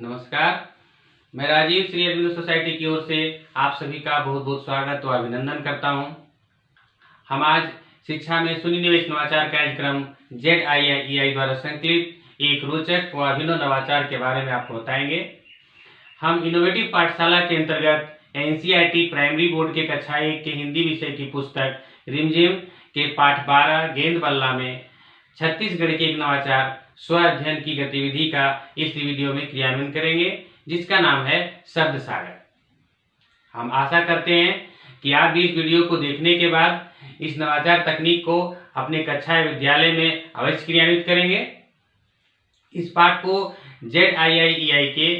नमस्कार। मैं राजीव श्री अरविंद सोसाइटी की ओर से आप सभी का बहुत बहुत स्वागत और अभिनंदन करता हूं। हम आज शिक्षा में शून्य निवेश नवाचार कार्यक्रम ZIIEI द्वारा संकलित एक रोचक व अभिनव नवाचार के बारे में आपको बताएंगे। हम इनोवेटिव पाठशाला के अंतर्गत NCERT प्राइमरी बोर्ड के कक्षा 1 के हिंदी विषय की पुस्तक रिमझिम के पाठ 12 गेंद बल्ला में छत्तीसगढ़ के एक नवाचार स्व अध्ययन की गतिविधि का इस वीडियो में क्रियान्वयन करेंगे, जिसका नाम है शब्द सागर। हम आशा करते हैं कि आप भी इस वीडियो को देखने के बाद इस नवाचार तकनीक को अपने कक्षा या विद्यालय में अवश्य क्रियान्वित करेंगे। इस पाठ को ZIIEI के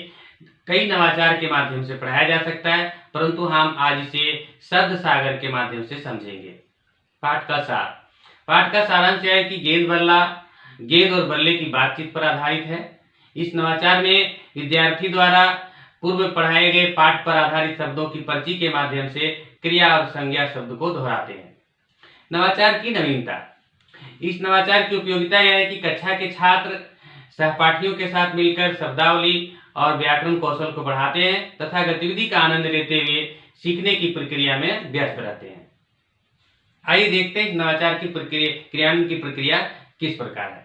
कई नवाचार के माध्यम से पढ़ाया जा सकता है, परंतु हम आज इसे शब्द सागर के माध्यम से समझेंगे। पाठ का सारांश है कि गेंद और बल्ले की बातचीत पर आधारित है। इस नवाचार में विद्यार्थी द्वारा पूर्व पढ़ाए गए पाठ पर आधारित शब्दों की पर्ची के माध्यम से क्रिया और संज्ञा शब्द को दोहराते हैं। नवाचार की नवीनता। इस नवाचार की उपयोगिता यह है कि कक्षा के छात्र सहपाठियों के साथ मिलकर शब्दावली और व्याकरण कौशल को बढ़ाते हैं तथा गतिविधि का आनंद लेते हुए सीखने की प्रक्रिया में व्यस्त रहते हैं। आइए देखते हैं इस नवाचार की क्रियान्वयन की प्रक्रिया किस प्रकार है।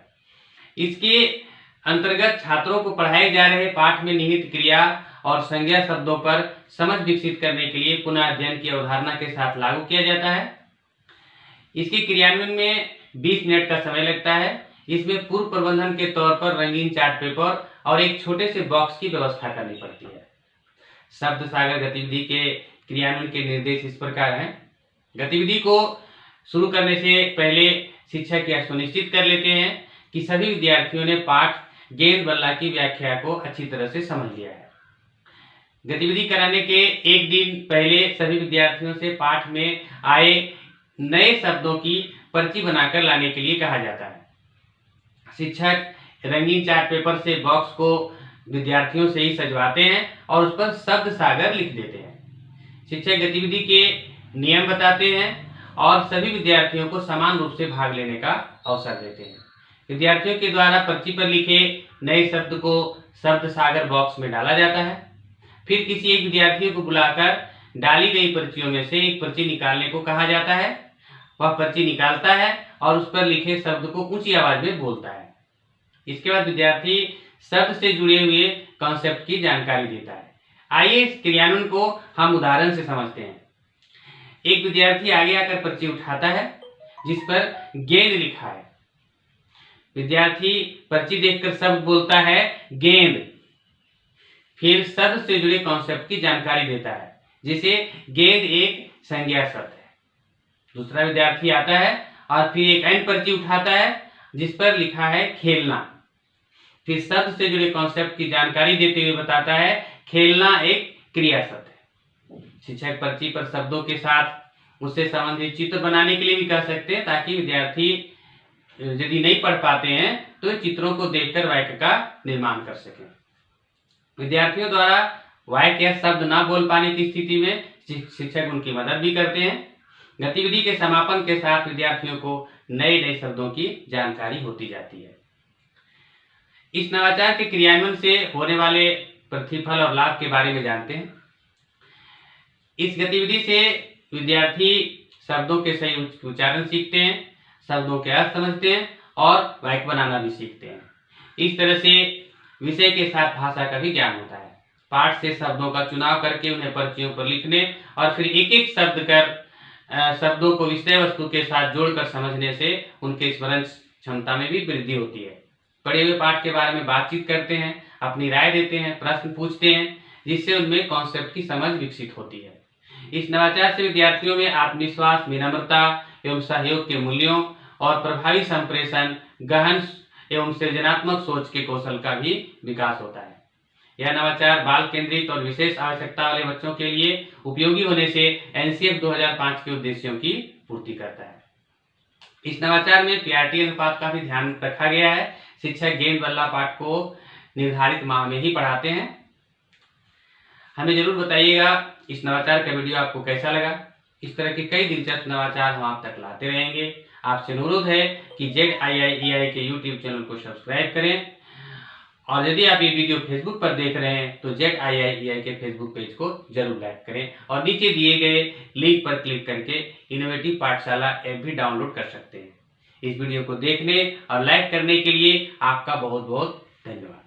इसके अंतर्गत छात्रों को पढ़ाए जा रहे पाठ में निहित क्रिया और संज्ञा शब्दों पर समझ विकसित करने के लिए पुनः अध्ययन की अवधारणा के साथ लागू किया जाता है। इसके क्रियान्वयन में 20 मिनट का समय लगता है। इसमें पूर्व प्रबंधन के तौर पर रंगीन चार्ट पेपर और एक छोटे से बॉक्स की व्यवस्था करनी पड़ती है। शब्द सागर गतिविधि के क्रियान्वयन के निर्देश इस प्रकार हैं। गतिविधि को शुरू करने से पहले शिक्षक यह सुनिश्चित कर लेते हैं कि सभी विद्यार्थियों ने पाठ गेंद बल्ला की व्याख्या को अच्छी तरह से समझ लिया है। गतिविधि कराने के एक दिन पहले सभी विद्यार्थियों से पाठ में आए नए शब्दों की पर्ची बनाकर लाने के लिए कहा जाता है। शिक्षक रंगीन चार्ट पेपर से बॉक्स को विद्यार्थियों से ही सजवाते हैं और उस पर शब्द सागर लिख देते हैं। शिक्षक गतिविधि के नियम बताते हैं और सभी विद्यार्थियों को समान रूप से भाग लेने का अवसर देते हैं। विद्यार्थियों के द्वारा पर्ची पर लिखे नए शब्द को शब्द सागर बॉक्स में डाला जाता है। फिर किसी एक विद्यार्थी को बुलाकर डाली गई पर्चियों में से एक पर्ची निकालने को कहा जाता है। वह पर्ची निकालता है और उस पर लिखे शब्द को ऊंची आवाज में बोलता है। इसके बाद विद्यार्थी शब्द से जुड़े हुए कॉन्सेप्ट की जानकारी देता है। आइए इस क्रियान्वयन को हम उदाहरण से समझते हैं। एक विद्यार्थी आगे आकर पर्ची उठाता है जिस पर गेंद लिखा है। विद्यार्थी पर्ची देखकर शब्द बोलता है गेंद, फिर शब्द से जुड़े कॉन्सेप्ट की जानकारी देता है, जैसे गेंद एक संज्ञा शब्द है। दूसरा विद्यार्थी आता है और फिर एक अन्य पर्ची उठाता है जिस पर लिखा है खेलना, फिर शब्द से जुड़े कॉन्सेप्ट की जानकारी देते हुए बताता है खेलना एक क्रिया शब्द है। शिक्षक पर्ची पर शब्दों के साथ उससे संबंधित चित्र बनाने के लिए भी कह सकते हैं, ताकि विद्यार्थी यदि नहीं पढ़ पाते हैं तो चित्रों को देखकर वाक्य का निर्माण कर सकें। विद्यार्थियों द्वारा वाक्य या शब्द ना बोल पाने की स्थिति में शिक्षक उनकी मदद भी करते हैं। गतिविधि के समापन के साथ विद्यार्थियों को नए नए शब्दों की जानकारी होती जाती है। इस नवाचार के क्रियान्वयन से होने वाले प्रतिफल और लाभ के बारे में जानते हैं। इस गतिविधि से विद्यार्थी शब्दों के सही उच्चारण सीखते हैं, शब्दों के अर्थ समझते हैं और वाक्य बनाना भी सीखते हैं। इस तरह से विषय के साथ भाषा का भी ज्ञान होता है। पाठ से शब्दों का चुनाव करके उन्हें पर्चियों पर लिखने और फिर एक एक शब्दों को विषय वस्तु के साथ जोड़कर समझने से उनके स्मरण क्षमता में भी वृद्धि होती है। पढ़े हुए पाठ के बारे में बातचीत करते हैं, अपनी राय देते हैं, प्रश्न पूछते हैं, जिससे उनमें कॉन्सेप्ट की समझ विकसित होती है। इस नवाचार से विद्यार्थियों में आत्मविश्वास, विनम्रता एवं सहयोग के मूल्यों और प्रभावी संप्रेषण, गहन एवं सृजनात्मक सोच के कौशल का भी विकास होता है। यह नवाचार बाल केंद्रित और विशेष आवश्यकता वाले बच्चों के लिए उपयोगी होने से NCF 2005 के उद्देश्यों की पूर्ति करता है। इस नवाचार में PRT अनुपात का भी ध्यान रखा गया है। शिक्षक गेंद बल्ला पाठ को निर्धारित माह में ही पढ़ाते हैं। हमें जरूर बताइएगा इस नवाचार का वीडियो आपको कैसा लगा। इस तरह के कई दिलचस्प नवाचार हम आप तक लाते रहेंगे। आपसे अनुरोध है कि ZIIEI के YouTube चैनल को सब्सक्राइब करें और यदि आप ये वीडियो फेसबुक पर देख रहे हैं तो ZIIEI के फेसबुक पेज को जरूर लाइक करें और नीचे दिए गए लिंक पर क्लिक करके इनोवेटिव पाठशाला ऐप भी डाउनलोड कर सकते हैं। इस वीडियो को देखने और लाइक करने के लिए आपका बहुत बहुत धन्यवाद।